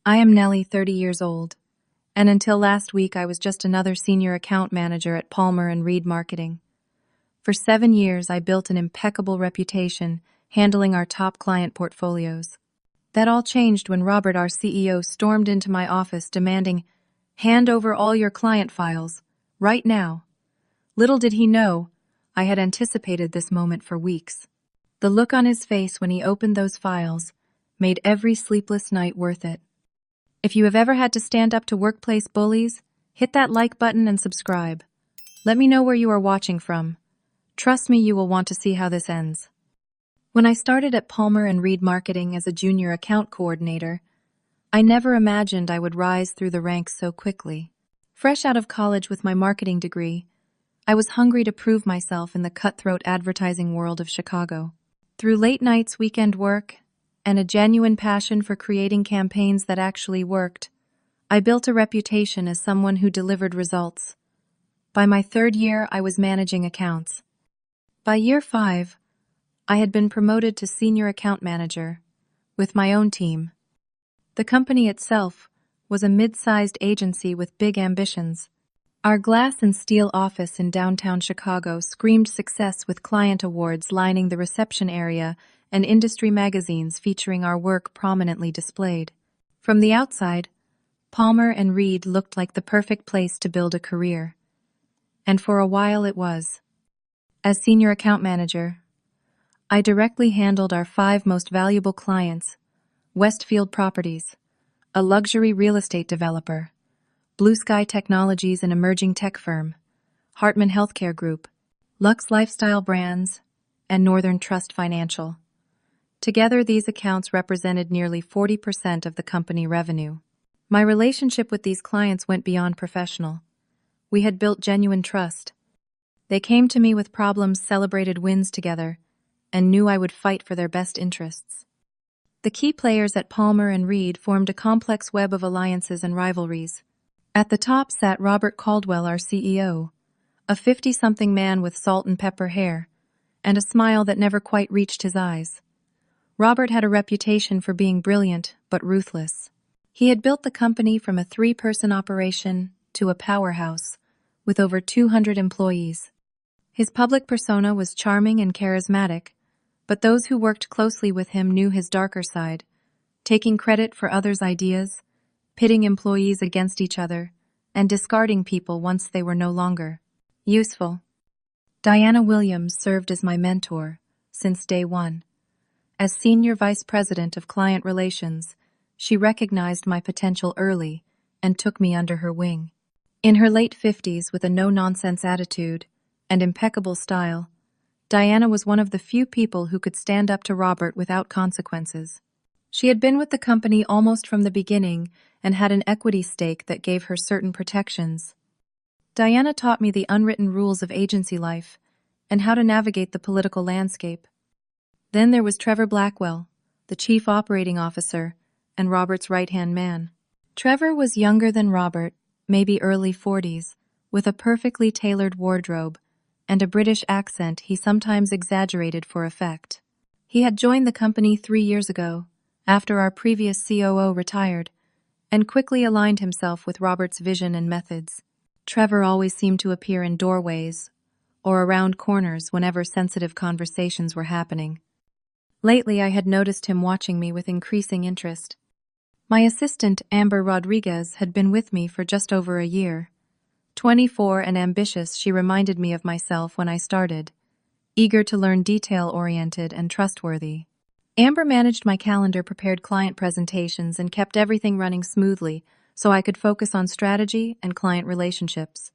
I am Nellie, 30 years old, and until last week I was just another senior account manager at Palmer and Reed Marketing. For 7 years I built an impeccable reputation handling our top client portfolios. That all changed when Robert, our CEO, stormed into my office demanding, "Hand over all your client files, right now." Little did he know, I had anticipated this moment for weeks. The look on his face when he opened those files made every sleepless night worth it. If you have ever had to stand up to workplace bullies, hit that like button and subscribe. Let me know where you are watching from. Trust me, you will want to see how this ends. When I started at Palmer and Reed Marketing as a junior account coordinator, I never imagined I would rise through the ranks so quickly. Fresh out of college with my marketing degree, I was hungry to prove myself in the cutthroat advertising world of Chicago. Through late nights, weekend work, and a genuine passion for creating campaigns that actually worked, I built a reputation as someone who delivered results. By my 3rd year, I was managing accounts. By year 5, I had been promoted to senior account manager, with my own team. The company itself was a mid-sized agency with big ambitions. Our glass and steel office in downtown Chicago screamed success with client awards lining the reception area and industry magazines featuring our work prominently displayed. From the outside, Palmer and Reed looked like the perfect place to build a career. And for a while it was. As senior account manager, I directly handled our 5 most valuable clients: Westfield Properties, a luxury real estate developer; Blue Sky Technologies, an emerging tech firm; Hartman Healthcare Group; Lux Lifestyle Brands; and Northern Trust Financial. Together, these accounts represented nearly 40% of the company revenue. My relationship with these clients went beyond professional. We had built genuine trust. They came to me with problems, celebrated wins together, and knew I would fight for their best interests. The key players at Palmer and Reed formed a complex web of alliances and rivalries. At the top sat Robert Caldwell, our CEO, a 50-something man with salt and pepper hair, and a smile that never quite reached his eyes. Robert had a reputation for being brilliant but ruthless. He had built the company from a 3-person operation to a powerhouse, with over 200 employees. His public persona was charming and charismatic, but those who worked closely with him knew his darker side, taking credit for others' ideas, pitting employees against each other, and discarding people once they were no longer useful. Diana Williams served as my mentor since day one. As Senior Vice President of Client Relations, she recognized my potential early and took me under her wing. In her late 50s, with a no-nonsense attitude and impeccable style, Diana was one of the few people who could stand up to Robert without consequences. She had been with the company almost from the beginning and had an equity stake that gave her certain protections. Diana taught me the unwritten rules of agency life and how to navigate the political landscape. Then there was Trevor Blackwell, the Chief Operating Officer and Robert's right-hand man. Trevor was younger than Robert, maybe early 40s, with a perfectly tailored wardrobe and a British accent he sometimes exaggerated for effect. He had joined the company 3 years ago, after our previous COO retired, and quickly aligned himself with Robert's vision and methods. Trevor always seemed to appear in doorways or around corners whenever sensitive conversations were happening. Lately, I had noticed him watching me with increasing interest. My assistant, Amber Rodriguez, had been with me for just over a year. 24 and ambitious, she reminded me of myself when I started, eager to learn, detail-oriented and trustworthy. Amber managed my calendar, prepared client presentations, and kept everything running smoothly so I could focus on strategy and client relationships.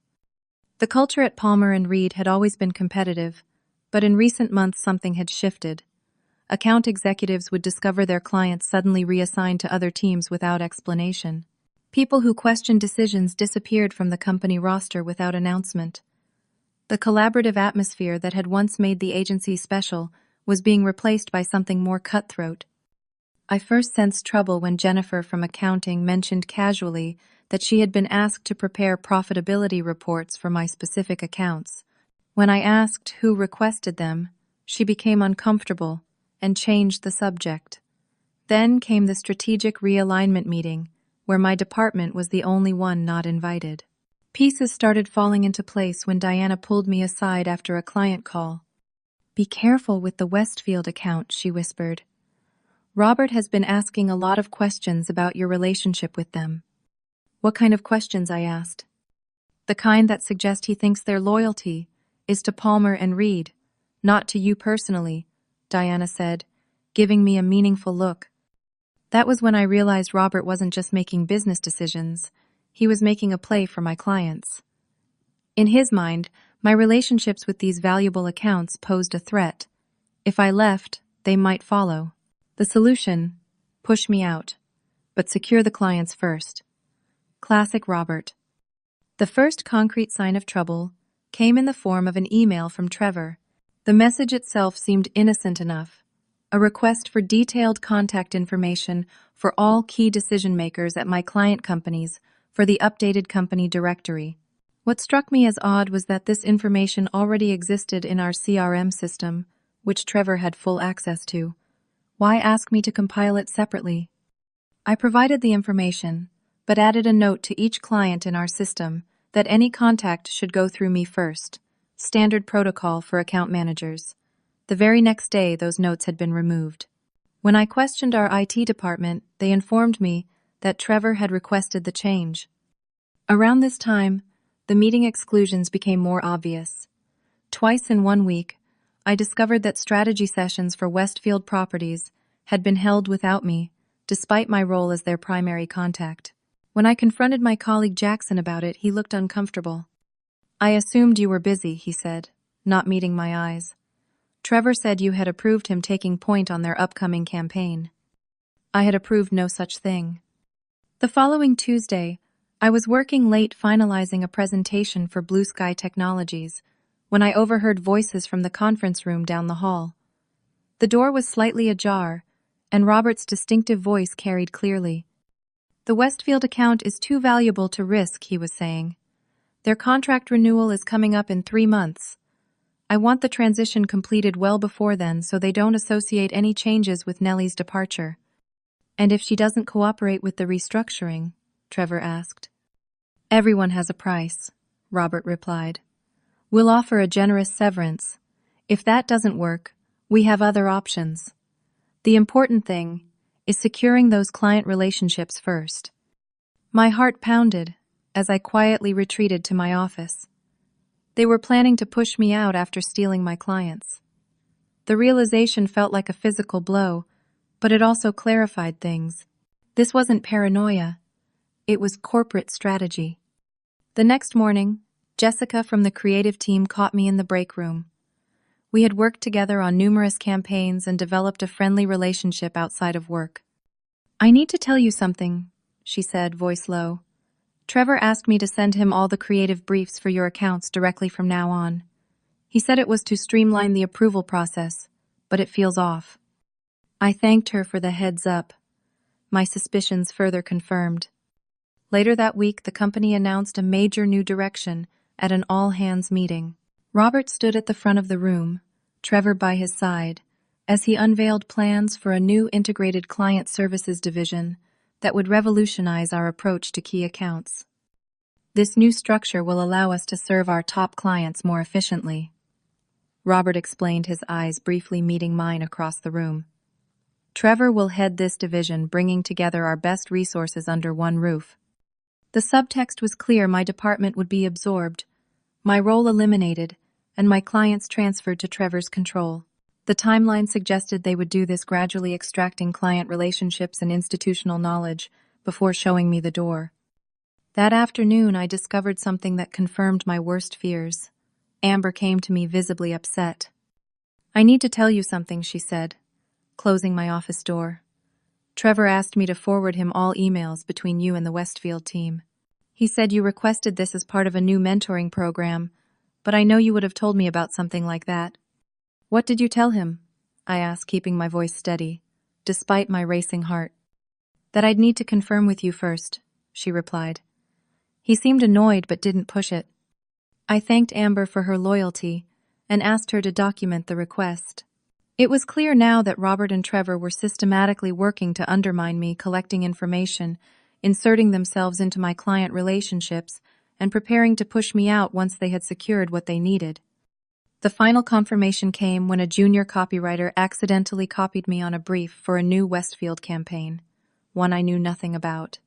The culture at Palmer and Reed had always been competitive, but in recent months something had shifted. Account executives would discover their clients suddenly reassigned to other teams without explanation. People who questioned decisions disappeared from the company roster without announcement. The collaborative atmosphere that had once made the agency special was being replaced by something more cutthroat. I first sensed trouble when Jennifer from accounting mentioned casually that she had been asked to prepare profitability reports for my specific accounts. When I asked who requested them, she became uncomfortable and changed the subject. Then came the strategic realignment meeting, where my department was the only one not invited. Pieces started falling into place when Diana pulled me aside after a client call. "Be careful with the Westfield account," she whispered. "Robert has been asking a lot of questions about your relationship with them." "What kind of questions?" I asked. "The kind that suggest he thinks their loyalty is to Palmer and Reed, not to you personally," Diana said, giving me a meaningful look. That was when I realized Robert wasn't just making business decisions, he was making a play for my clients. In his mind, my relationships with these valuable accounts posed a threat. If I left, they might follow. The solution: push me out, but secure the clients first. Classic Robert. The first concrete sign of trouble came in the form of an email from Trevor. The message itself seemed innocent enough: a request for detailed contact information for all key decision-makers at my client companies for the updated company directory. What struck me as odd was that this information already existed in our CRM system, which Trevor had full access to. Why ask me to compile it separately? I provided the information, but added a note to each client in our system that any contact should go through me first. Standard protocol for account managers. The very next day, those notes had been removed. When I questioned our IT department, they informed me that Trevor had requested the change. Around this time, the meeting exclusions became more obvious. Twice in 1 week, I discovered that strategy sessions for Westfield properties had been held without me, despite my role as their primary contact. When I confronted my colleague Jackson about it, he looked uncomfortable. "I assumed you were busy," he said, not meeting my eyes. "Trevor said you had approved him taking point on their upcoming campaign." I had approved no such thing. The following Tuesday, I was working late finalizing a presentation for Blue Sky Technologies when I overheard voices from the conference room down the hall. The door was slightly ajar, and Robert's distinctive voice carried clearly. "The Westfield account is too valuable to risk," he was saying. "Their contract renewal is coming up in 3 months. I want the transition completed well before then so they don't associate any changes with Nellie's departure." "And if she doesn't cooperate with the restructuring?" Trevor asked. "Everyone has a price," Robert replied. "We'll offer a generous severance. If that doesn't work, we have other options. The important thing is securing those client relationships first." My heart pounded as I quietly retreated to my office. They were planning to push me out after stealing my clients. The realization felt like a physical blow, but it also clarified things. This wasn't paranoia. It was corporate strategy. The next morning, Jessica from the creative team caught me in the break room. We had worked together on numerous campaigns and developed a friendly relationship outside of work. "I need to tell you something," she said, voice low. "Trevor asked me to send him all the creative briefs for your accounts directly from now on. He said it was to streamline the approval process, but it feels off." I thanked her for the heads up. My suspicions further confirmed. Later that week, the company announced a major new direction at an all-hands meeting. Robert stood at the front of the room, Trevor by his side, as he unveiled plans for a new integrated client services division that would revolutionize our approach to key accounts. "This new structure will allow us to serve our top clients more efficiently," Robert explained, his eyes briefly meeting mine across the room. "Trevor will head this division, bringing together our best resources under one roof." The subtext was clear: my department would be absorbed, my role eliminated, and my clients transferred to Trevor's control. The timeline suggested they would do this, gradually extracting client relationships and institutional knowledge before showing me the door. That afternoon, I discovered something that confirmed my worst fears. Amber came to me visibly upset. "I need to tell you something," she said, closing my office door. "Trevor asked me to forward him all emails between you and the Westfield team. He said you requested this as part of a new mentoring program, but I know you would have told me about something like that." "What did you tell him?" I asked, keeping my voice steady, despite my racing heart. "That I'd need to confirm with you first," she replied. He seemed annoyed but didn't push it. I thanked Amber for her loyalty and asked her to document the request. It was clear now that Robert and Trevor were systematically working to undermine me, collecting information inserting themselves into my client relationships and preparing to push me out once they had secured what they needed. The final confirmation came when a junior copywriter accidentally copied me on a brief for a new Westfield campaign, one I knew nothing about.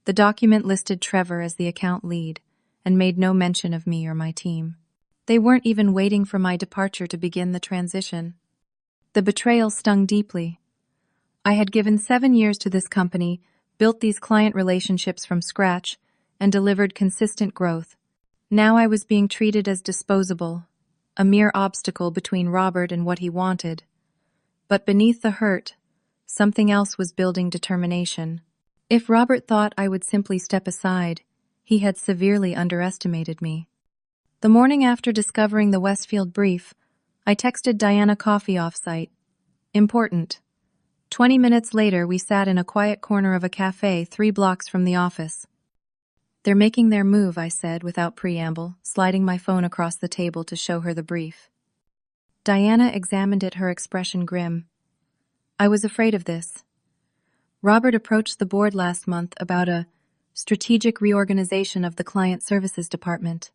The document listed Trevor as the account lead and made no mention of me or my team. They weren't even waiting for my departure to begin the transition. The betrayal stung deeply. I had given 7 years to this company, built these client relationships from scratch, and delivered consistent growth. Now I was being treated as disposable, a mere obstacle between Robert and what he wanted. But beneath the hurt, something else was building determination. If Robert thought I would simply step aside, he had severely underestimated me. The morning after discovering the Westfield brief, I texted Diana coffee off-site. Important. 20 minutes later, we sat in a quiet corner of a cafe 3 blocks from the office. They're making their move, I said without preamble, sliding my phone across the table to show her the brief. Diana examined it, her expression grim. I was afraid of this. Robert approached the board last month about a strategic reorganization of the client services department.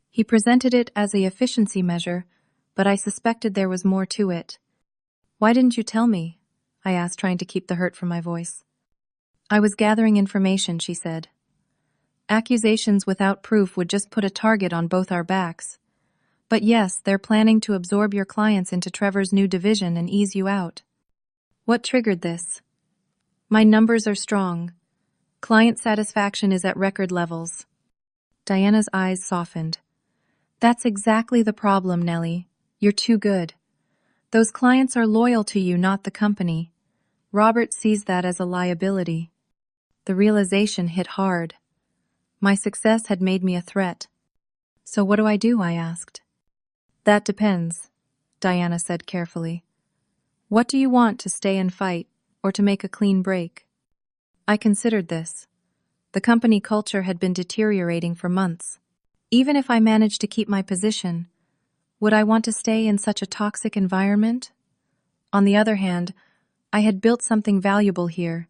He presented it as an efficiency measure, but I suspected there was more to it. Why didn't you tell me? I asked, trying to keep the hurt from my voice. I was gathering information, she said. Accusations without proof would just put a target on both our backs. But yes, they're planning to absorb your clients into Trevor's new division and ease you out. What triggered this? My numbers are strong. Client satisfaction is at record levels. Diana's eyes softened. That's exactly the problem, Nellie. You're too good. Those clients are loyal to you, not the company. Robert sees that as a liability. The realization hit hard. My success had made me a threat. So what do? I asked. That depends, Diana said carefully. What do you want, to stay and fight, or to make a clean break? I considered this. The company culture had been deteriorating for months. Even if I managed to keep my position, would I want to stay in such a toxic environment? On the other hand, I had built something valuable here,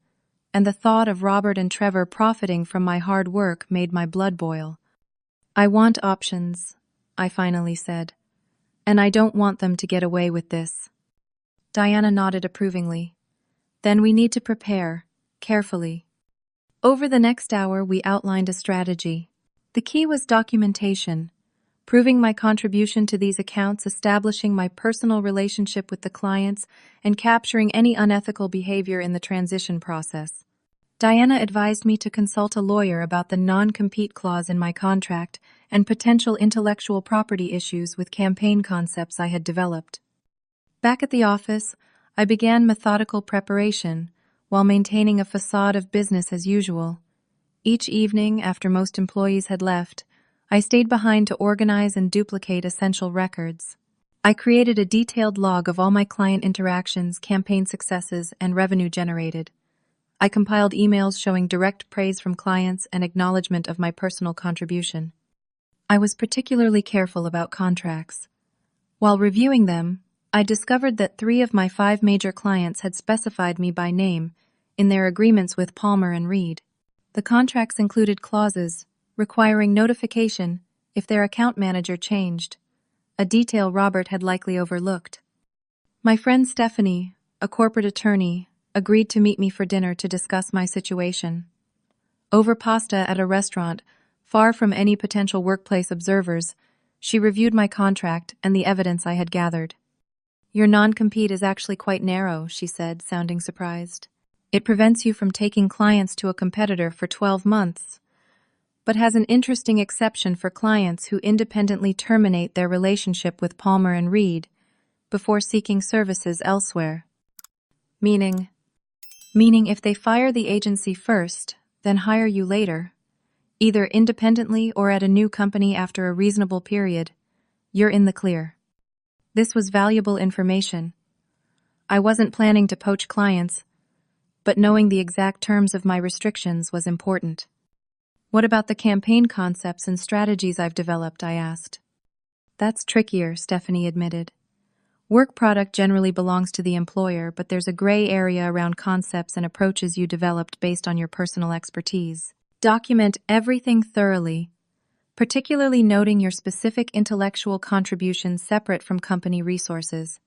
and the thought of Robert and Trevor profiting from my hard work made my blood boil. I want options, I finally said, and I don't want them to get away with this. Diana nodded approvingly. Then we need to prepare, carefully. Over the next hour, we outlined a strategy. The key was documentation, proving my contribution to these accounts, establishing my personal relationship with the clients, and capturing any unethical behavior in the transition process. Diana advised me to consult a lawyer about the non-compete clause in my contract and potential intellectual property issues with campaign concepts I had developed. Back at the office, I began methodical preparation while maintaining a facade of business as usual. Each evening, after most employees had left, I stayed behind to organize and duplicate essential records. I created a detailed log of all my client interactions, campaign successes, and revenue generated. I compiled emails showing direct praise from clients and acknowledgement of my personal contribution. I was particularly careful about contracts. While reviewing them, I discovered that 3 of my 5 major clients had specified me by name in their agreements with Palmer and Reed. The contracts included clauses requiring notification if their account manager changed, a detail Robert had likely overlooked. My friend Stephanie, a corporate attorney, agreed to meet me for dinner to discuss my situation. Over pasta at a restaurant, far from any potential workplace observers, she reviewed my contract and the evidence I had gathered. Your non-compete is actually quite narrow, she said, sounding surprised. It prevents you from taking clients to a competitor for 12 months, but has an interesting exception for clients who independently terminate their relationship with Palmer and Reed before seeking services elsewhere. Meaning if they fire the agency first, then hire you later, either independently or at a new company after a reasonable period, you're in the clear. This was valuable information. I wasn't planning to poach clients, but knowing the exact terms of my restrictions was important. What about the campaign concepts and strategies I've developed? I asked. That's trickier, Stephanie admitted. Work product generally belongs to the employer, but there's a gray area around concepts and approaches you developed based on your personal expertise. Document everything thoroughly, particularly noting your specific intellectual contributions separate from company resources.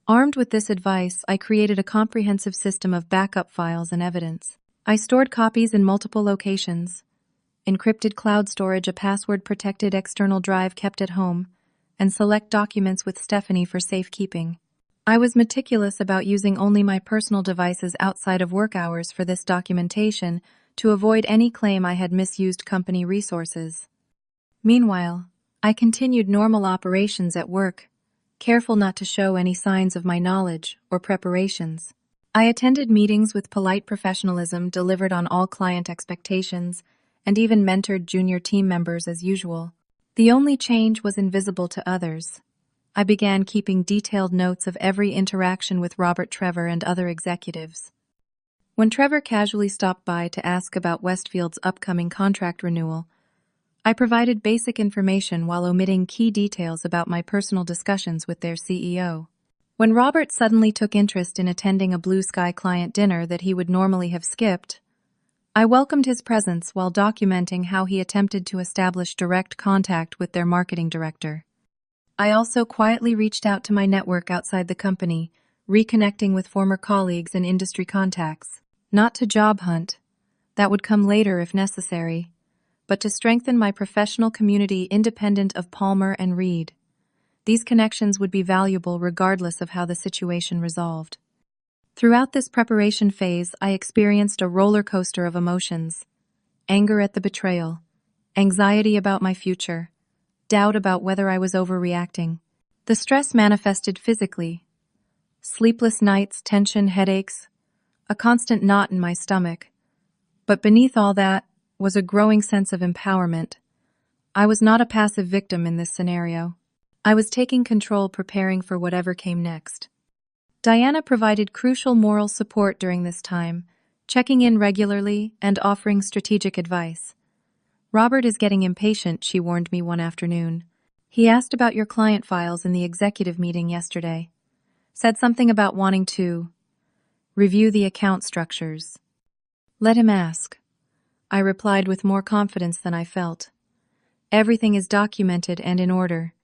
Armed with this advice, I created a comprehensive system of backup files and evidence. I stored copies in multiple locations, encrypted cloud storage, a password-protected external drive kept at home, and select documents with Stephanie for safekeeping. I was meticulous about using only my personal devices outside of work hours for this documentation to avoid any claim I had misused company resources. Meanwhile, I continued normal operations at work, careful not to show any signs of my knowledge or preparations. I attended meetings with polite professionalism, delivered on all client expectations, and even mentored junior team members as usual. The only change was invisible to others. I began keeping detailed notes of every interaction with Robert, Trevor, and other executives. When Trevor casually stopped by to ask about Westfield's upcoming contract renewal, I provided basic information while omitting key details about my personal discussions with their CEO. When Robert suddenly took interest in attending a Blue Sky client dinner that he would normally have skipped, I welcomed his presence while documenting how he attempted to establish direct contact with their marketing director. I also quietly reached out to my network outside the company, reconnecting with former colleagues and industry contacts. Not to job hunt, that would come later if necessary, but to strengthen my professional community independent of Palmer and Reed. These connections would be valuable regardless of how the situation resolved. Throughout this preparation phase, I experienced a roller coaster of emotions: anger at the betrayal, anxiety about my future, doubt about whether I was overreacting. The stress manifested physically: sleepless nights, tension, headaches, a constant knot in my stomach. But beneath all that was a growing sense of empowerment. I was not a passive victim in this scenario. I was taking control, preparing for whatever came next. Diana provided crucial moral support during this time, checking in regularly and offering strategic advice. "Robert is getting impatient," she warned me one afternoon. "He asked about your client files in the executive meeting yesterday. Said something about wanting to review the account structures." "Let him ask," I replied with more confidence than I felt. "Everything is documented and in order."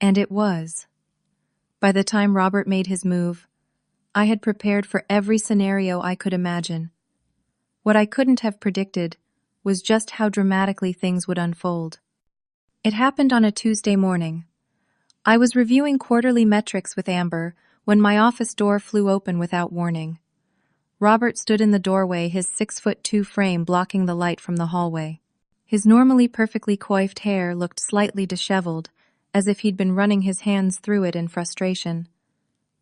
And it was. By the time Robert made his move, I had prepared for every scenario I could imagine. What I couldn't have predicted was just how dramatically things would unfold. It happened on a Tuesday morning. I was reviewing quarterly metrics with Amber when my office door flew open without warning. Robert stood in the doorway, his 6'2" frame blocking the light from the hallway. His normally perfectly coiffed hair looked slightly disheveled, as if he'd been running his hands through it in frustration.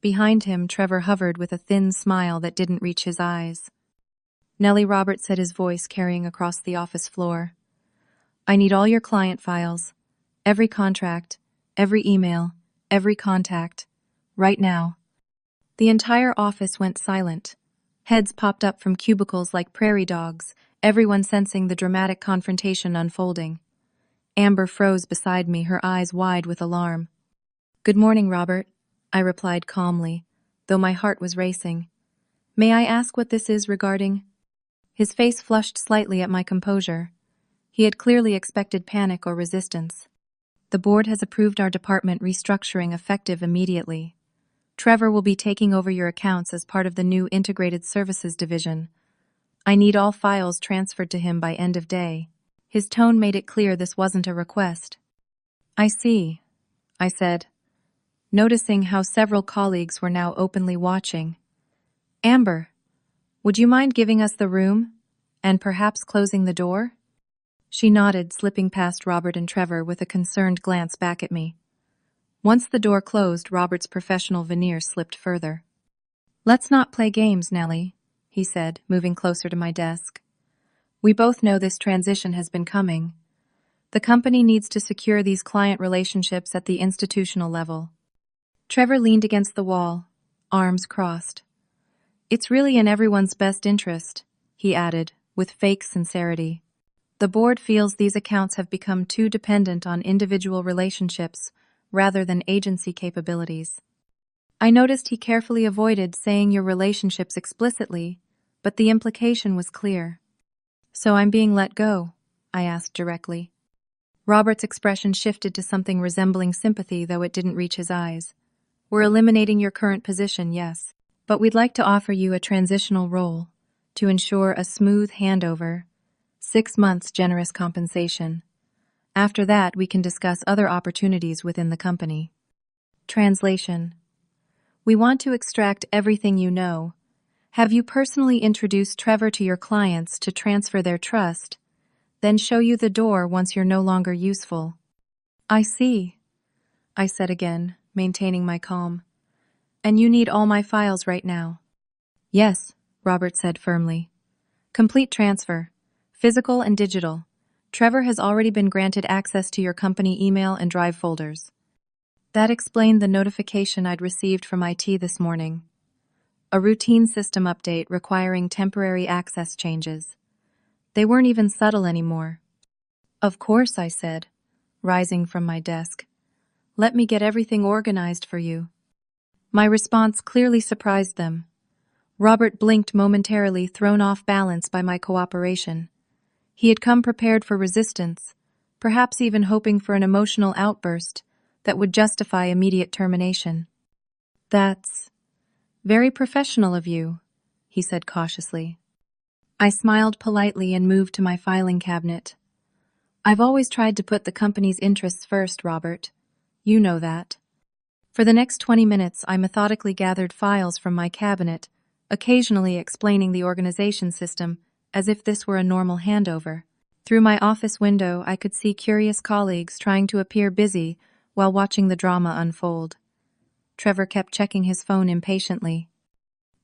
Behind him, Trevor hovered with a thin smile that didn't reach his eyes. "Nellie," Robert said, his voice carrying across the office floor, "I need all your client files, every contract, every email, every contact, right now." The entire office went silent. Heads popped up from cubicles like prairie dogs, everyone sensing the dramatic confrontation unfolding. Amber froze beside me, her eyes wide with alarm. "Good morning, Robert," I replied calmly, though my heart was racing. "May I ask what this is regarding?" His face flushed slightly at my composure. He had clearly expected panic or resistance. "The board has approved our department restructuring effective immediately. Trevor will be taking over your accounts as part of the new Integrated Services Division. I need all files transferred to him by end of day." His tone made it clear this wasn't a request. "I see," I said, noticing how several colleagues were now openly watching. "Amber, would you mind giving us the room, and perhaps closing the door?" She nodded, slipping past Robert and Trevor with a concerned glance back at me. Once the door closed, Robert's professional veneer slipped further. "Let's not play games, Nellie," he said, moving closer to my desk. "We both know this transition has been coming. The company needs to secure these client relationships at the institutional level." Trevor leaned against the wall, arms crossed. "It's really in everyone's best interest," he added, with fake sincerity. "The board feels these accounts have become too dependent on individual relationships rather than agency capabilities." I noticed he carefully avoided saying your relationships explicitly, but the implication was clear. So I'm being let go? I asked directly. Robert's expression shifted to something resembling sympathy, though it didn't reach his eyes. We're eliminating your current position, yes, but we'd like to offer you a transitional role to ensure a smooth handover, 6 months generous compensation. After that, we can discuss other opportunities within the company. Translation. We want to extract everything you know. Have you personally introduced Trevor to your clients to transfer their trust, then show you the door once you're no longer useful. I see, I said again, maintaining my calm. And you need all my files right now. Yes, Robert said firmly. Complete transfer, physical and digital. Trevor has already been granted access to your company email and drive folders. That explained the notification I'd received from IT this morning. A routine system update requiring temporary access changes. They weren't even subtle anymore. Of course, I said, rising from my desk. Let me get everything organized for you. My response clearly surprised them. Robert blinked momentarily, thrown off balance by my cooperation. He had come prepared for resistance, perhaps even hoping for an emotional outburst that would justify immediate termination. That's very professional of you, he said cautiously. I smiled politely and moved to my filing cabinet. I've always tried to put the company's interests first, Robert. You know that. For the next 20 minutes, I methodically gathered files from my cabinet, occasionally explaining the organization system as if this were a normal handover. Through my office window, I could see curious colleagues trying to appear busy while watching the drama unfold. Trevor kept checking his phone impatiently.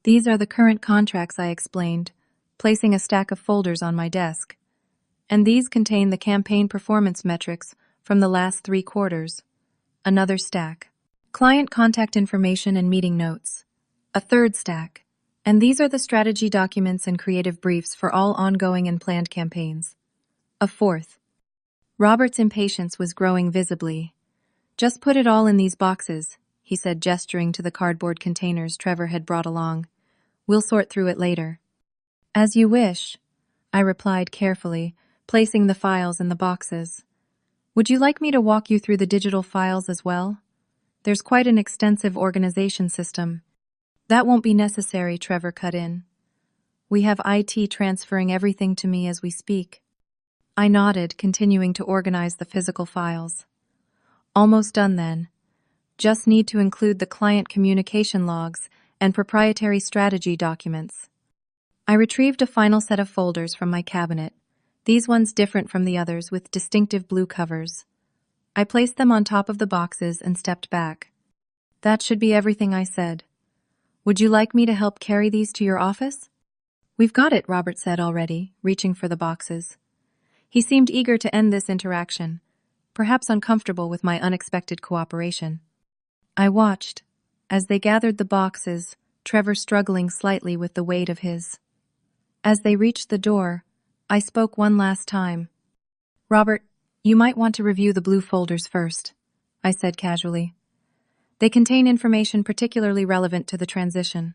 These are the current contracts, I explained, placing a stack of folders on my desk. And these contain the campaign performance metrics from the last 3 quarters. Another stack. Client contact information and meeting notes. A third stack. And these are the strategy documents and creative briefs for all ongoing and planned campaigns. A fourth. Robert's impatience was growing visibly. Just put it all in these boxes, he said, gesturing to the cardboard containers Trevor had brought along. We'll sort through it later. As you wish, I replied carefully, placing the files in the boxes. Would you like me to walk you through the digital files as well? There's quite an extensive organization system. That won't be necessary, Trevor cut in. We have IT transferring everything to me as we speak. I nodded, continuing to organize the physical files. Almost done then. Just need to include the client communication logs and proprietary strategy documents. I retrieved a final set of folders from my cabinet, these ones different from the others with distinctive blue covers. I placed them on top of the boxes and stepped back. That should be everything, I said. Would you like me to help carry these to your office? We've got it, Robert said already, reaching for the boxes. He seemed eager to end this interaction, perhaps uncomfortable with my unexpected cooperation. I watched, as they gathered the boxes, Trevor struggling slightly with the weight of his. As they reached the door, I spoke one last time. Robert, you might want to review the blue folders first, I said casually. They contain information particularly relevant to the transition.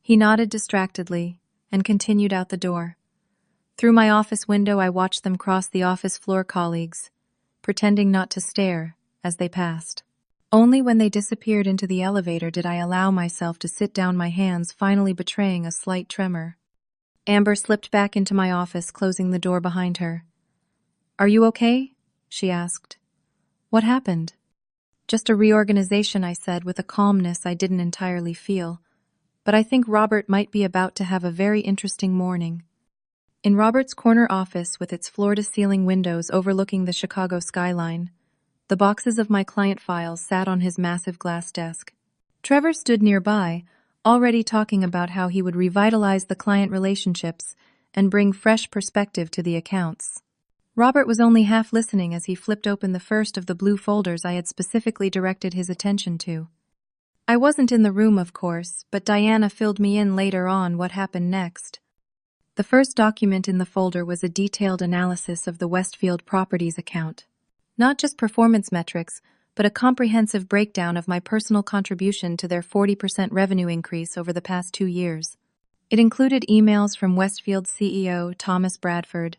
He nodded distractedly and continued out the door. Through my office window, I watched them cross the office floor colleagues, pretending not to stare as they passed. Only when they disappeared into the elevator did I allow myself to sit down, my hands finally betraying a slight tremor. Amber slipped back into my office, closing the door behind her. Are you okay? She asked. What happened? Just a reorganization, I said with a calmness I didn't entirely feel. But I think Robert might be about to have a very interesting morning. In Robert's corner office, with its floor-to-ceiling windows overlooking the Chicago skyline, the boxes of my client files sat on his massive glass desk. Trevor stood nearby, already talking about how he would revitalize the client relationships and bring fresh perspective to the accounts. Robert was only half listening as he flipped open the first of the blue folders I had specifically directed his attention to. I wasn't in the room, of course, but Diana filled me in later on what happened next. The first document in the folder was a detailed analysis of the Westfield Properties account. Not just performance metrics, but a comprehensive breakdown of my personal contribution to their 40% revenue increase over the past 2 years. It included emails from Westfield's CEO, Thomas Bradford,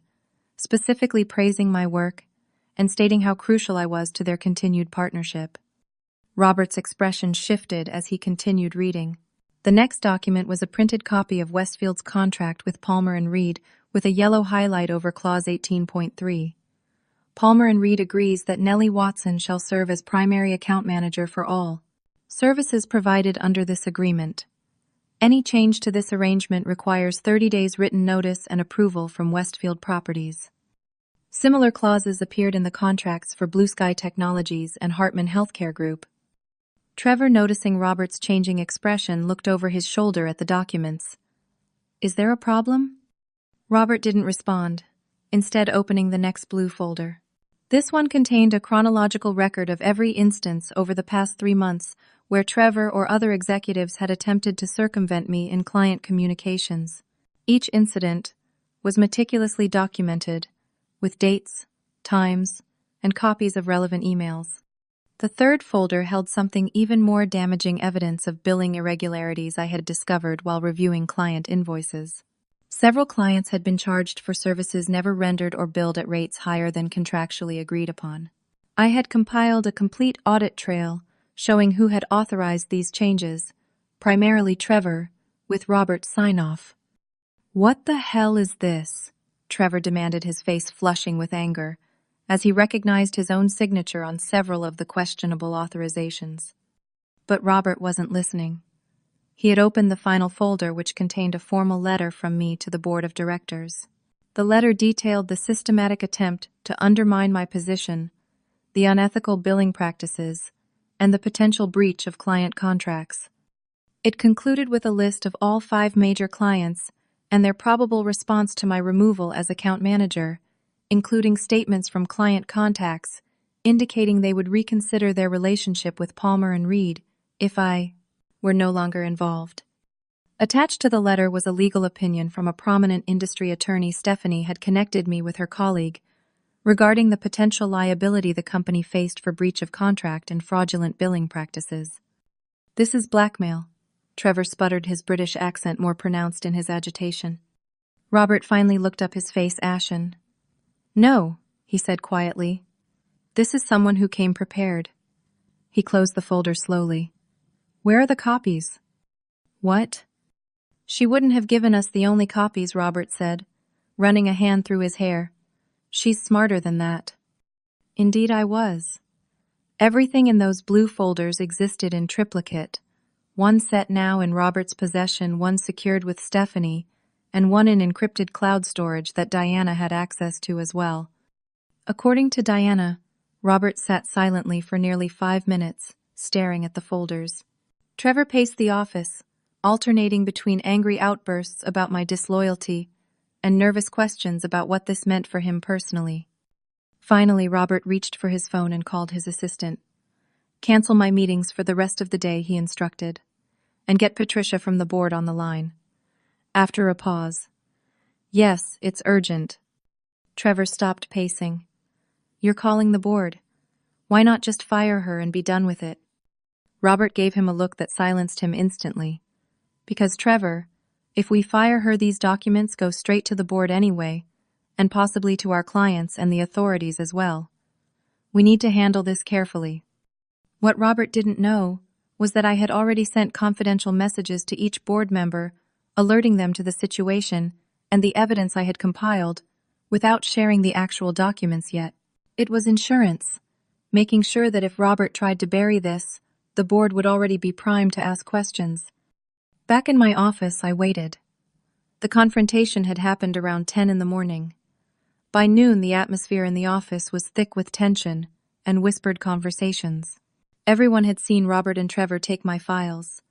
specifically praising my work and stating how crucial I was to their continued partnership. Robert's expression shifted as he continued reading. The next document was a printed copy of Westfield's contract with Palmer and Reed with a yellow highlight over Clause 18.3. Palmer and Reed agrees that Nellie Watson shall serve as primary account manager for all services provided under this agreement. Any change to this arrangement requires 30 days written notice and approval from Westfield Properties. Similar clauses appeared in the contracts for Blue Sky Technologies and Hartman Healthcare Group. Trevor, noticing Robert's changing expression, looked over his shoulder at the documents. "Is there a problem?" Robert didn't respond, instead opening the next blue folder. This one contained a chronological record of every instance over the past 3 months where Trevor or other executives had attempted to circumvent me in client communications. Each incident was meticulously documented, with dates, times, and copies of relevant emails. The third folder held something even more damaging: evidence of billing irregularities I had discovered while reviewing client invoices. Several clients had been charged for services never rendered or billed at rates higher than contractually agreed upon. I had compiled a complete audit trail showing who had authorized these changes, primarily Trevor, with Robert's sign-off. "What the hell is this?" Trevor demanded, his face flushing with anger, as he recognized his own signature on several of the questionable authorizations. But Robert wasn't listening. He had opened the final folder, which contained a formal letter from me to the board of directors. The letter detailed the systematic attempt to undermine my position, the unethical billing practices, and the potential breach of client contracts. It concluded with a list of all 5 major clients and their probable response to my removal as account manager, including statements from client contacts indicating they would reconsider their relationship with Palmer and Reed if I were no longer involved. Attached to the letter was a legal opinion from a prominent industry attorney. Stephanie had connected me with her colleague regarding the potential liability the company faced for breach of contract and fraudulent billing practices. "This is blackmail," Trevor sputtered, his British accent more pronounced in his agitation. Robert finally looked up, his face ashen. "No," he said quietly. "This is someone who came prepared." He closed the folder slowly. "Where are the copies?" "What?" "She wouldn't have given us the only copies," Robert said, running a hand through his hair. "She's smarter than that." Indeed I was. Everything in those blue folders existed in triplicate, one set now in Robert's possession, one secured with Stephanie, and one in encrypted cloud storage that Diana had access to as well. According to Diana, Robert sat silently for nearly 5 minutes, staring at the folders. Trevor paced the office, alternating between angry outbursts about my disloyalty and nervous questions about what this meant for him personally. Finally, Robert reached for his phone and called his assistant. "Cancel my meetings for the rest of the day," he instructed, "and get Patricia from the board on the line." After a pause, "Yes, it's urgent." Trevor stopped pacing. "You're calling the board. Why not just fire her and be done with it?" Robert gave him a look that silenced him instantly. "Because, Trevor, if we fire her, these documents go straight to the board anyway, and possibly to our clients and the authorities as well. We need to handle this carefully." What Robert didn't know was that I had already sent confidential messages to each board member, alerting them to the situation and the evidence I had compiled, without sharing the actual documents yet. It was insurance, making sure that if Robert tried to bury this, the board would already be primed to ask questions. Back in my office, I waited. The confrontation had happened around 10 in the morning. By noon, the atmosphere in the office was thick with tension and whispered conversations. Everyone had seen Robert and Trevor take my files,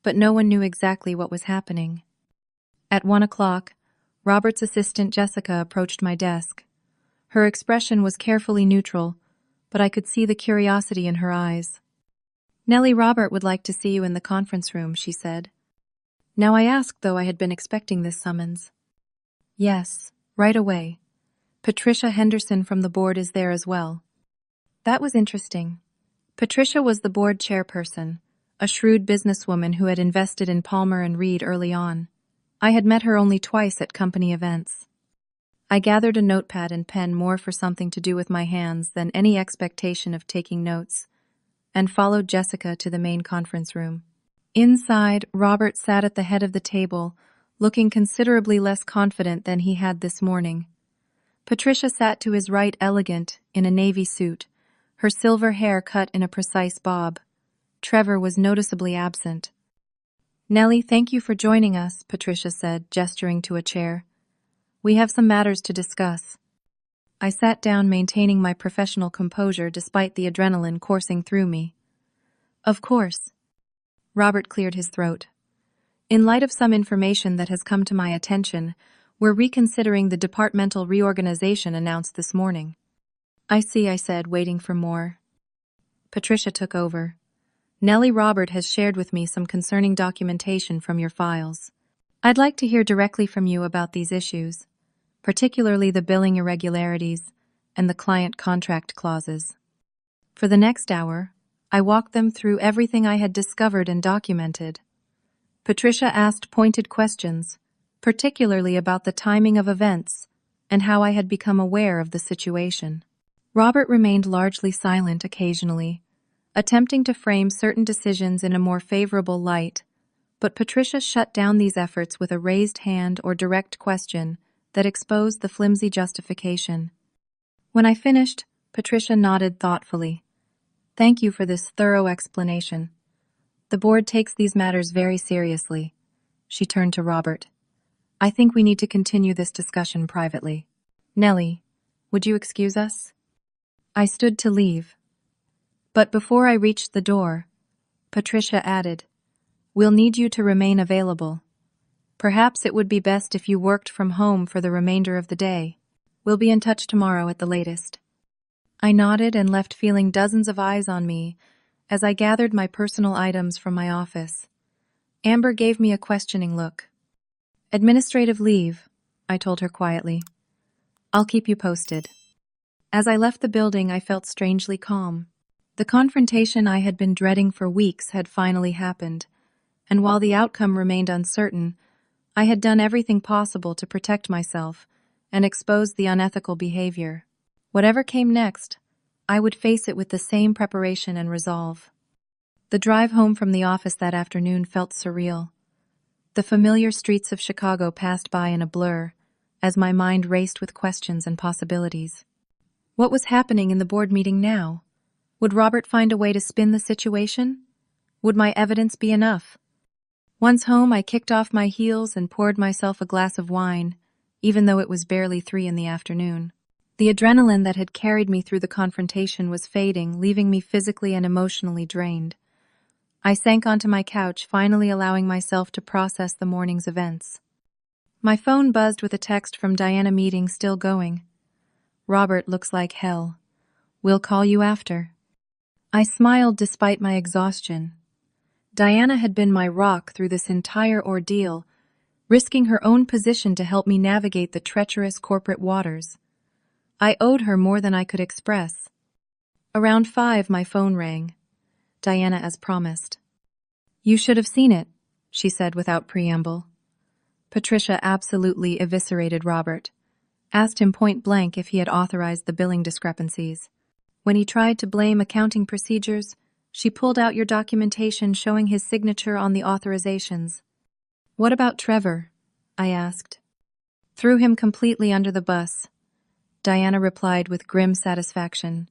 but no one knew exactly what was happening. At 1 o'clock, Robert's assistant Jessica approached my desk. Her expression was carefully neutral, but I could see the curiosity in her eyes. "Nellie, Robert would like to see you in the conference room," she said. Now I asked, though I had been expecting this summons. "Yes, right away. Patricia Henderson from the board is there as well." That was interesting. Patricia was the board chairperson, a shrewd businesswoman who had invested in Palmer and Reed early on. I had met her only twice at company events. I gathered a notepad and pen more for something to do with my hands than any expectation of taking notes, and followed Jessica to the main conference room. Inside, Robert sat at the head of the table, looking considerably less confident than he had this morning. Patricia sat to his right, elegant, in a navy suit, her silver hair cut in a precise bob. Trevor was noticeably absent. "Nellie, thank you for joining us," Patricia said, gesturing to a chair. "We have some matters to discuss." I sat down, maintaining my professional composure despite the adrenaline coursing through me. "Of course." Robert cleared his throat. "In light of some information that has come to my attention, we're reconsidering the departmental reorganization announced this morning." "I see," I said, waiting for more. Patricia took over. "Nellie, Robert has shared with me some concerning documentation from your files. I'd like to hear directly from you about these issues, particularly the billing irregularities and the client contract clauses." For the next hour, I walked them through everything I had discovered and documented. Patricia asked pointed questions, particularly about the timing of events and how I had become aware of the situation. Robert remained largely silent occasionally, attempting to frame certain decisions in a more favorable light, but Patricia shut down these efforts with a raised hand or direct question that exposed the flimsy justification. When I finished, Patricia nodded thoughtfully. "Thank you for this thorough explanation. The board takes these matters very seriously." She turned to Robert. "I think we need to continue this discussion privately. Nellie, would you excuse us?" I stood to leave. But before I reached the door, Patricia added, "We'll need you to remain available. Perhaps it would be best if you worked from home for the remainder of the day. We'll be in touch tomorrow at the latest." I nodded and left, feeling dozens of eyes on me as I gathered my personal items from my office. Amber gave me a questioning look. "Administrative leave," I told her quietly. "I'll keep you posted." As I left the building, I felt strangely calm. The confrontation I had been dreading for weeks had finally happened, and while the outcome remained uncertain, I had done everything possible to protect myself and expose the unethical behavior. Whatever came next, I would face it with the same preparation and resolve. The drive home from the office that afternoon felt surreal. The familiar streets of Chicago passed by in a blur, as my mind raced with questions and possibilities. What was happening in the board meeting now? Would Robert find a way to spin the situation? Would my evidence be enough? Once home, I kicked off my heels and poured myself a glass of wine, even though it was barely 3 in the afternoon. The adrenaline that had carried me through the confrontation was fading, leaving me physically and emotionally drained. I sank onto my couch, finally allowing myself to process the morning's events. My phone buzzed with a text from Diana. "Meeting still going. Robert, looks like hell. We'll call you after." I smiled despite my exhaustion. Diana had been my rock through this entire ordeal, risking her own position to help me navigate the treacherous corporate waters. I owed her more than I could express. Around 5, my phone rang. Diana, as promised. "You should have seen it," she said without preamble. Patricia absolutely eviscerated Robert, asked him point blank if he had authorized the billing discrepancies. When he tried to blame accounting procedures, she pulled out your documentation showing his signature on the authorizations. "What about Trevor?" I asked. "Threw him completely under the bus," Diana replied with grim satisfaction.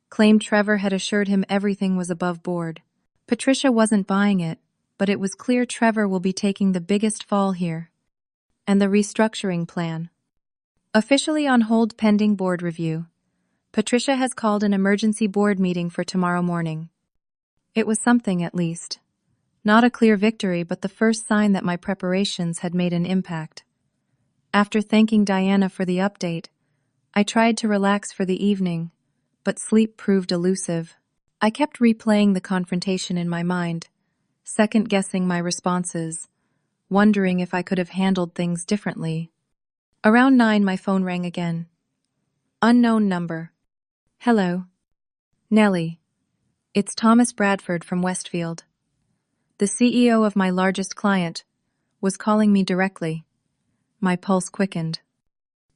Claimed Trevor had assured him everything was above board. Patricia wasn't buying it, but it was clear Trevor will be taking the biggest fall here. And the restructuring plan. Officially on hold pending board review. Patricia has called an emergency board meeting for tomorrow morning. It was something, at least. Not a clear victory, but the first sign that my preparations had made an impact. After thanking Diana for the update, I tried to relax for the evening, but sleep proved elusive. I kept replaying the confrontation in my mind, second-guessing my responses, wondering if I could have handled things differently. Around 9, my phone rang again. Unknown number. "Hello. Nellie. It's Thomas Bradford from Westfield. The CEO of my largest client was calling me directly. My pulse quickened.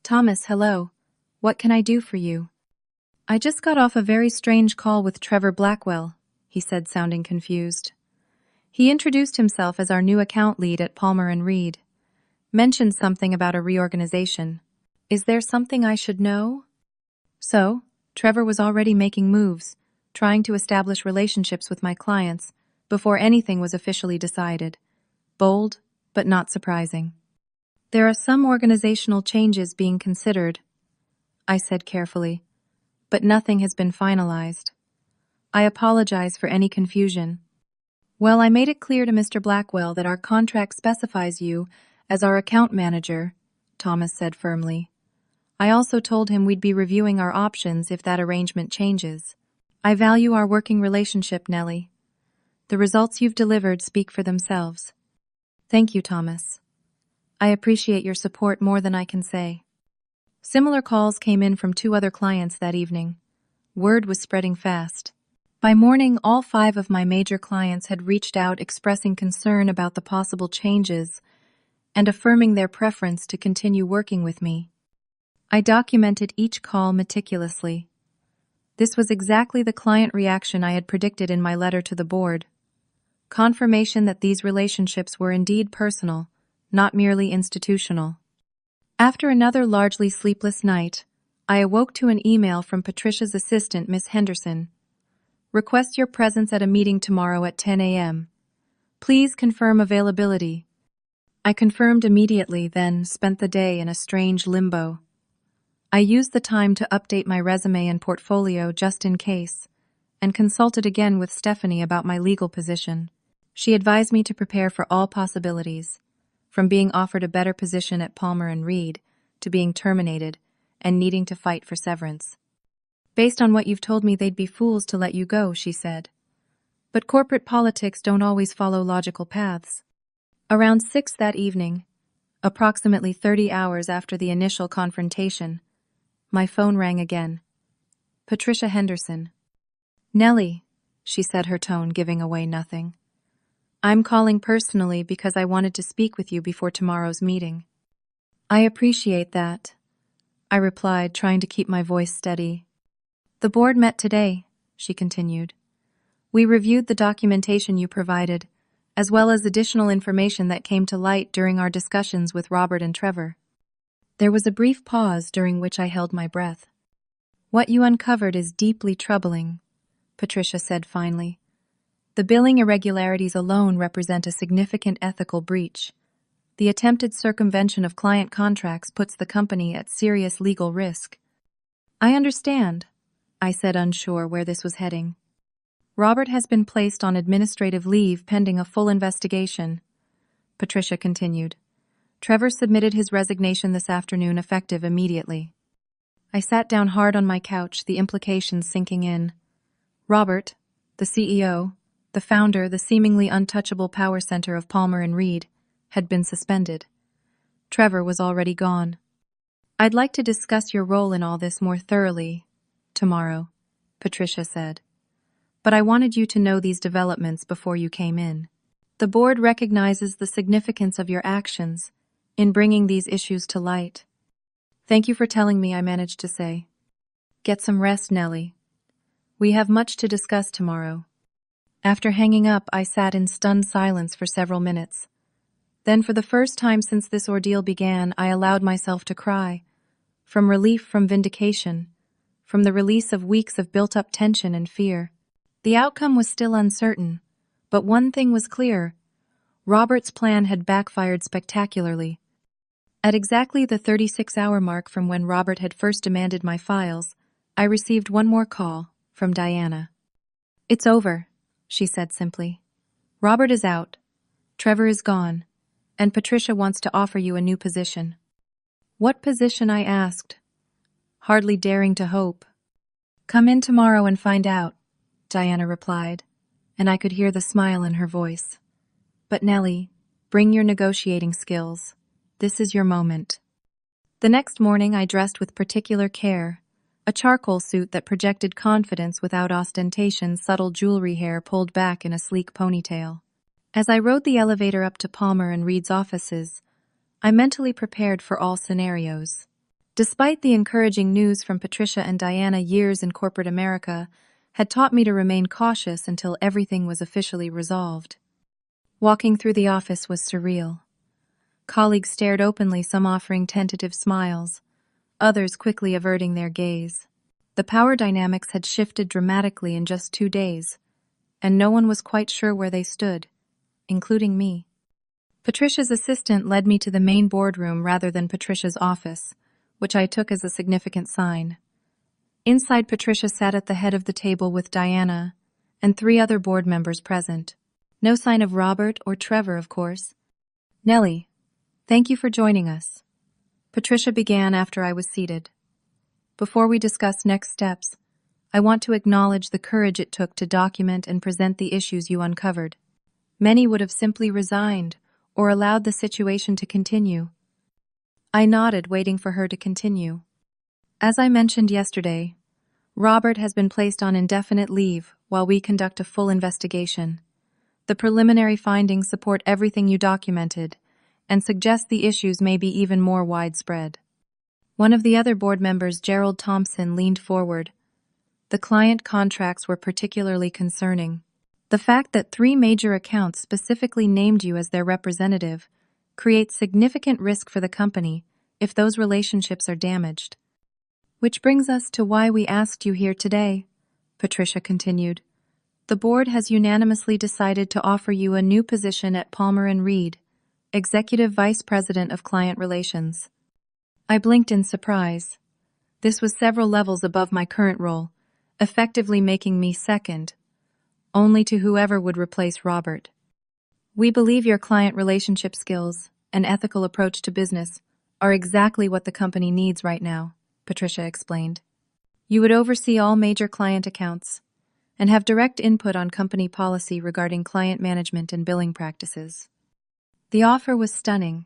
Thomas, hello. What can I do for you? I just got off a very strange call with Trevor Blackwell, he said, sounding confused. He introduced himself as our new account lead at Palmer and Reed. Mentioned something about a reorganization. Is there something I should know? So, Trevor was already making moves, trying to establish relationships with my clients before anything was officially decided. Bold, but not surprising. There are some organizational changes being considered, I said carefully, but nothing has been finalized. I apologize for any confusion. Well, I made it clear to Mr. Blackwell that our contract specifies you as our account manager, Thomas said firmly. I also told him we'd be reviewing our options if that arrangement changes. I value our working relationship, Nellie. The results you've delivered speak for themselves. Thank you, Thomas. I appreciate your support more than I can say. Similar calls came in from 2 other clients that evening. Word was spreading fast. By morning, all 5 of my major clients had reached out expressing concern about the possible changes and affirming their preference to continue working with me. I documented each call meticulously. This was exactly the client reaction I had predicted in my letter to the board. Confirmation that these relationships were indeed personal, not merely institutional. After another largely sleepless night, I awoke to an email from Patricia's assistant, Miss Henderson. Request your presence at a meeting tomorrow at 10 a.m. Please confirm availability. I confirmed immediately, then spent the day in a strange limbo. I used the time to update my resume and portfolio just in case, and consulted again with Stephanie about my legal position. She advised me to prepare for all possibilities, from being offered a better position at Palmer and Reed to being terminated and needing to fight for severance. Based on what you've told me, they'd be fools to let you go, she said. But corporate politics don't always follow logical paths. Around 6 that evening, approximately 30 hours after the initial confrontation, my phone rang again. Patricia Henderson. Nellie, she said, her tone giving away nothing. I'm calling personally because I wanted to speak with you before tomorrow's meeting. I appreciate that, I replied, trying to keep my voice steady. The board met today, she continued. We reviewed the documentation you provided, as well as additional information that came to light during our discussions with Robert and Trevor. There was a brief pause during which I held my breath. What you uncovered is deeply troubling, Patricia said finally. The billing irregularities alone represent a significant ethical breach. The attempted circumvention of client contracts puts the company at serious legal risk. I understand, I said, unsure where this was heading. Robert has been placed on administrative leave pending a full investigation, Patricia continued. Trevor submitted his resignation this afternoon, effective immediately. I sat down hard on my couch, the implications sinking in. Robert, the CEO, the founder, the seemingly untouchable power center of Palmer and Reed, had been suspended. Trevor was already gone. I'd like to discuss your role in all this more thoroughly tomorrow, Patricia said. But I wanted you to know these developments before you came in. The board recognizes the significance of your actions in bringing these issues to light. Thank you for telling me, I managed to say. Get some rest, Nellie. We have much to discuss tomorrow. After hanging up, I sat in stunned silence for several minutes. Then, for the first time since this ordeal began, I allowed myself to cry. From relief, from vindication, from the release of weeks of built-up tension and fear. The outcome was still uncertain, but one thing was clear. Robert's plan had backfired spectacularly. At exactly the 36-hour mark from when Robert had first demanded my files, I received one more call from Diana. It's over, she said simply. Robert is out, Trevor is gone, and Patricia wants to offer you a new position. What position? I asked, hardly daring to hope. Come in tomorrow and find out, Diana replied, and I could hear the smile in her voice. But Nellie, bring your negotiating skills. This is your moment. The next morning I dressed with particular care, a A charcoal suit that projected confidence without ostentation, subtle jewelry hair pulled back in a sleek ponytail. As I rode the elevator up to Palmer and Reed's offices, I mentally prepared for all scenarios. Despite the encouraging news from Patricia and Diana, years in corporate America had taught me to remain cautious until everything was officially resolved. Walking through the office was surreal. Colleagues stared openly, some offering tentative smiles, others quickly averting their gaze. The power dynamics had shifted dramatically in just 2 days, and no one was quite sure where they stood, including me. Patricia's assistant led me to the main boardroom rather than Patricia's office, which I took as a significant sign. Inside, Patricia sat at the head of the table with Diana and 3 other board members present. No sign of Robert or Trevor, of course. "Nellie, thank you for joining us," Patricia began after I was seated. "Before we discuss next steps, I want to acknowledge the courage it took to document and present the issues you uncovered. Many would have simply resigned or allowed the situation to continue." I nodded, waiting for her to continue. "As I mentioned yesterday, Robert has been placed on indefinite leave while we conduct a full investigation. The preliminary findings support everything you documented and suggest the issues may be even more widespread." One of the other board members, Gerald Thompson, leaned forward. "The client contracts were particularly concerning. The fact that 3 major accounts specifically named you as their representative creates significant risk for the company if those relationships are damaged. Which brings us to why we asked you here today," Patricia continued. "The board has unanimously decided to offer you a new position at Palmer and Reed, Executive Vice President of Client Relations." I blinked in surprise. This was several levels above my current role, effectively making me second, only to whoever would replace Robert. "We believe your client relationship skills and ethical approach to business are exactly what the company needs right now," Patricia explained. "You would oversee all major client accounts and have direct input on company policy regarding client management and billing practices." The offer was stunning.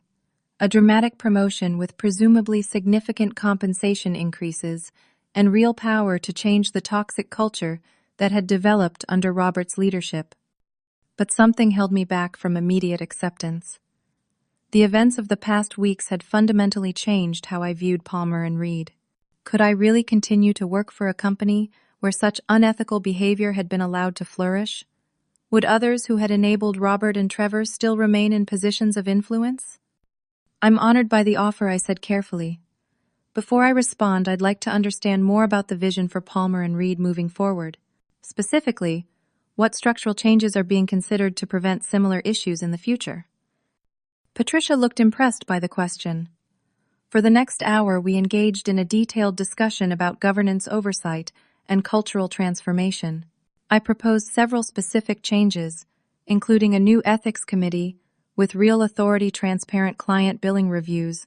A dramatic promotion with presumably significant compensation increases and real power to change the toxic culture that had developed under Robert's leadership. But something held me back from immediate acceptance. The events of the past weeks had fundamentally changed how I viewed Palmer and Reed. Could I really continue to work for a company where such unethical behavior had been allowed to flourish? Would others who had enabled Robert and Trevor still remain in positions of influence? "I'm honored by the offer," I said carefully. "Before I respond, I'd like to understand more about the vision for Palmer and Reed moving forward. Specifically, what structural changes are being considered to prevent similar issues in the future?" Patricia looked impressed by the question. For the next hour, we engaged in a detailed discussion about governance oversight and cultural transformation. I proposed several specific changes, including a new ethics committee with real authority, transparent client billing reviews,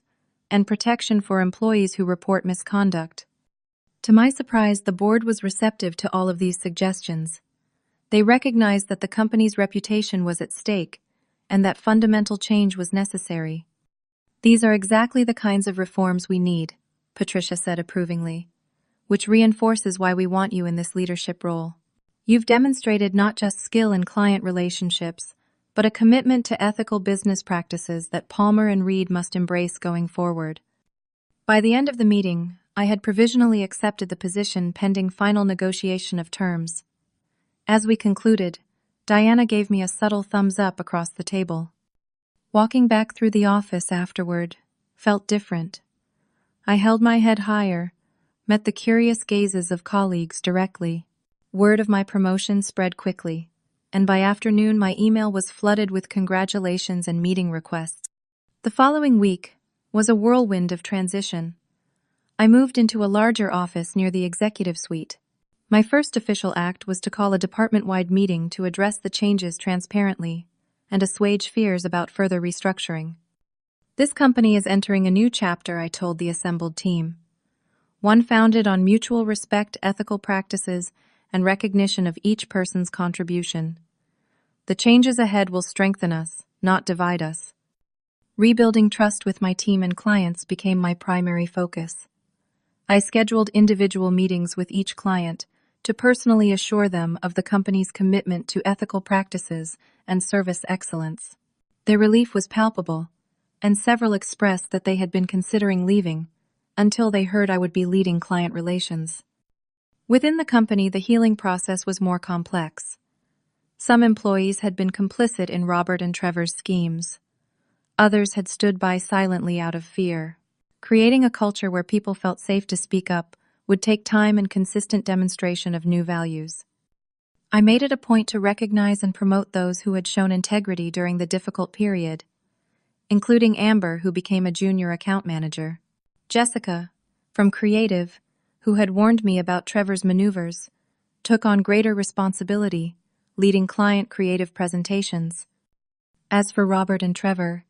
and protection for employees who report misconduct. To my surprise, the board was receptive to all of these suggestions. They recognized that the company's reputation was at stake and that fundamental change was necessary. "These are exactly the kinds of reforms we need," Patricia said approvingly, "which reinforces why we want you in this leadership role. You've demonstrated not just skill in client relationships, but a commitment to ethical business practices that Palmer and Reed must embrace going forward." By the end of the meeting, I had provisionally accepted the position pending final negotiation of terms. As we concluded, Diana gave me a subtle thumbs up across the table. Walking back through the office afterward felt different. I held my head higher, met the curious gazes of colleagues directly. Word of my promotion spread quickly, and by afternoon my email was flooded with congratulations and meeting requests. The following week was a whirlwind of transition. I moved into a larger office near the executive suite. My first official act was to call a department-wide meeting to address the changes transparently and assuage fears about further restructuring. "This company is entering a new chapter," I told the assembled team. "One founded on mutual respect, ethical practices, and recognition of each person's contribution. The changes ahead will strengthen us, not divide us." Rebuilding trust with my team and clients became my primary focus. I scheduled individual meetings with each client to personally assure them of the company's commitment to ethical practices and service excellence. Their relief was palpable, and several expressed that they had been considering leaving until they heard I would be leading client relations. Within the company, the healing process was more complex. Some employees had been complicit in Robert and Trevor's schemes. Others had stood by silently out of fear. Creating a culture where people felt safe to speak up would take time and consistent demonstration of new values. I made it a point to recognize and promote those who had shown integrity during the difficult period, including Amber, who became a junior account manager. Jessica, from Creative, who had warned me about Trevor's maneuvers, took on greater responsibility, leading client creative presentations. As for Robert and Trevor,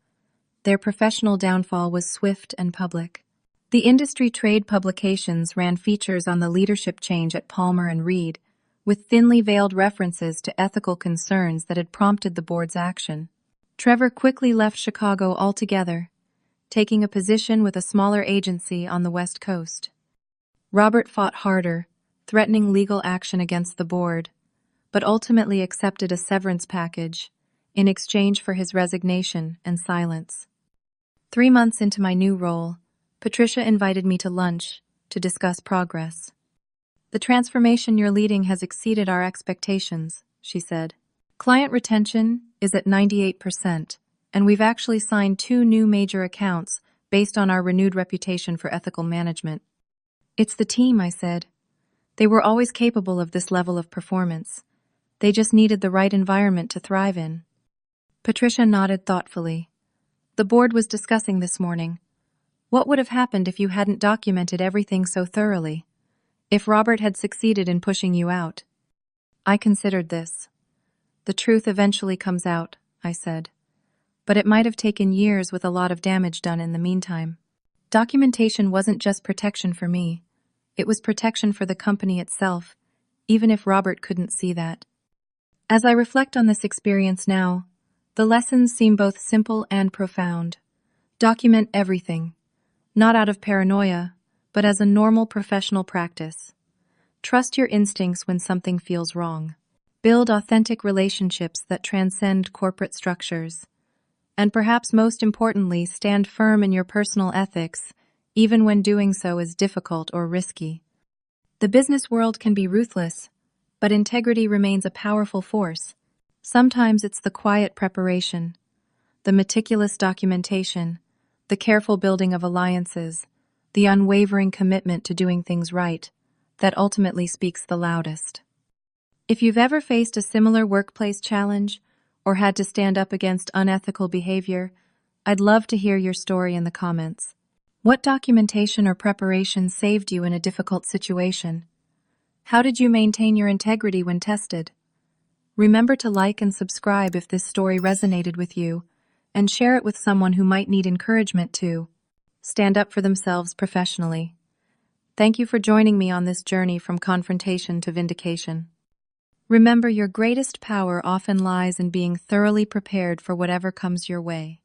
their professional downfall was swift and public. The industry trade publications ran features on the leadership change at Palmer and Reed, with thinly veiled references to ethical concerns that had prompted the board's action. Trevor quickly left Chicago altogether, taking a position with a smaller agency on the West Coast. Robert fought harder, threatening legal action against the board, but ultimately accepted a severance package in exchange for his resignation and silence. 3 months into my new role, Patricia invited me to lunch to discuss progress. "The transformation you're leading has exceeded our expectations," she said. "Client retention is at 98%, and we've actually signed 2 new major accounts based on our renewed reputation for ethical management." "It's the team," I said. "They were always capable of this level of performance. They just needed the right environment to thrive in." Patricia nodded thoughtfully. "The board was discussing this morning. What would have happened if you hadn't documented everything so thoroughly? If Robert had succeeded in pushing you out?" I considered this. "The truth eventually comes out," I said. "But it might have taken years with a lot of damage done in the meantime." Documentation wasn't just protection for me. It was protection for the company itself, even if Robert couldn't see that. As I reflect on this experience now, the lessons seem both simple and profound. Document everything, not out of paranoia, but as a normal professional practice. Trust your instincts when something feels wrong. Build authentic relationships that transcend corporate structures. And perhaps most importantly, stand firm in your personal ethics, even when doing so is difficult or risky. The business world can be ruthless, but integrity remains a powerful force. Sometimes it's the quiet preparation, the meticulous documentation, the careful building of alliances, the unwavering commitment to doing things right, that ultimately speaks the loudest. If you've ever faced a similar workplace challenge or had to stand up against unethical behavior, I'd love to hear your story in the comments. What documentation or preparation saved you in a difficult situation? How did you maintain your integrity when tested? Remember to like and subscribe if this story resonated with you, and share it with someone who might need encouragement to stand up for themselves professionally. Thank you for joining me on this journey from confrontation to vindication. Remember, your greatest power often lies in being thoroughly prepared for whatever comes your way.